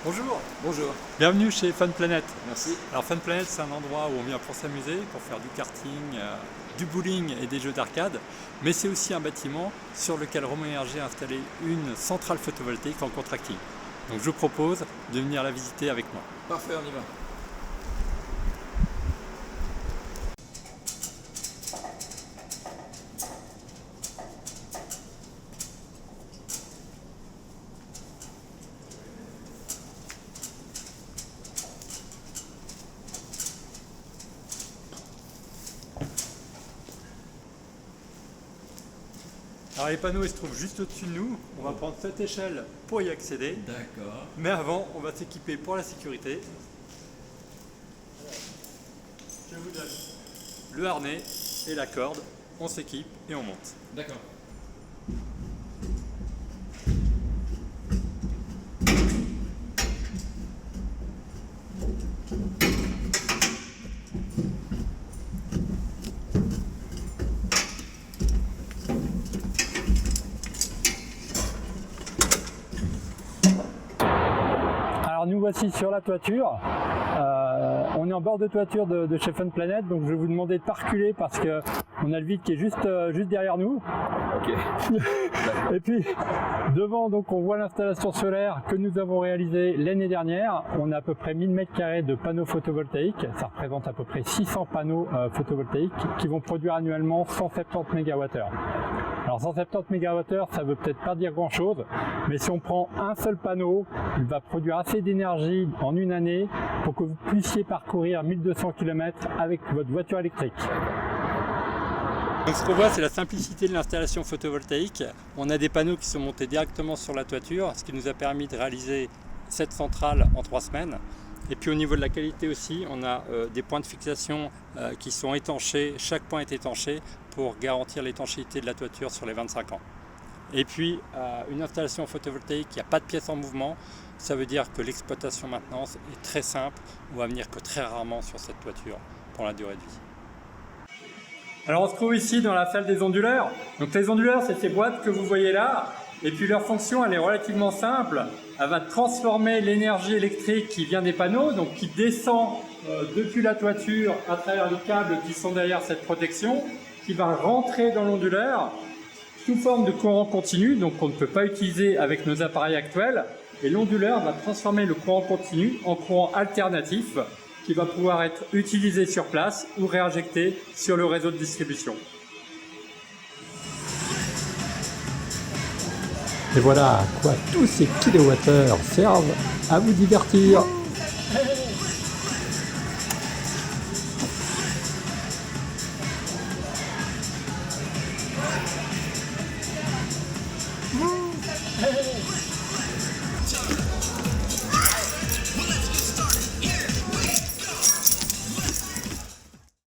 Bonjour, Bonjour, bienvenue chez Fun Planet. merci. Alors Fun Planet, c'est un endroit où on vient pour s'amuser, pour faire du karting, du bowling et des jeux d'arcade, mais c'est aussi un bâtiment sur lequel Romain Énergie a installé une centrale photovoltaïque en contracting. Donc je vous propose de venir la visiter avec moi. Parfait, on y va. Alors les panneaux ils se trouvent juste au-dessus de nous, on va prendre cette échelle pour y accéder, D'accord. mais avant on va s'équiper pour la sécurité. Je vous donne le harnais et la corde, on s'équipe et on monte. D'accord. Alors nous voici sur la toiture. On est en bord de toiture de chez Fun Planet, donc je vais vous demander de pas reculer parce que on a le vide qui est juste derrière nous. Ok. Et puis devant, donc on voit l'installation solaire que nous avons réalisée l'année dernière. On a à peu près 1000 m² de panneaux photovoltaïques. Ça représente à peu près 600 panneaux photovoltaïques qui vont produire annuellement 170 MWh. Alors 170 MWh, ça veut peut-être pas dire grand chose, mais si on prend un seul panneau, il va produire assez d'énergie en une année pour que vous puissiez parcourir 1200 km avec votre voiture électrique. Donc ce qu'on voit, c'est la simplicité de l'installation photovoltaïque. On a des panneaux qui sont montés directement sur la toiture, ce qui nous a permis de réaliser cette centrale en 3 semaines. Et puis au niveau de la qualité aussi, on a des points de fixation qui sont étanchés, chaque point est étanché pour garantir l'étanchéité de la toiture sur les 25 ans. Et puis une installation photovoltaïque, il n'y a pas de pièces en mouvement, ça veut dire que l'exploitation maintenance est très simple, on va venir que très rarement sur cette toiture pour la durée de vie. Alors on se trouve ici dans la salle des onduleurs. Donc les onduleurs, c'est ces boîtes que vous voyez là. Et puis leur fonction, elle est relativement simple. Elle va transformer l'énergie électrique qui vient des panneaux, donc qui descend depuis la toiture à travers les câbles qui sont derrière cette protection, qui va rentrer dans l'onduleur sous forme de courant continu, donc qu'on ne peut pas utiliser avec nos appareils actuels. Et l'onduleur va transformer le courant continu en courant alternatif qui va pouvoir être utilisé sur place ou réinjecté sur le réseau de distribution. Et voilà à quoi tous ces kilowattheures servent à vous divertir.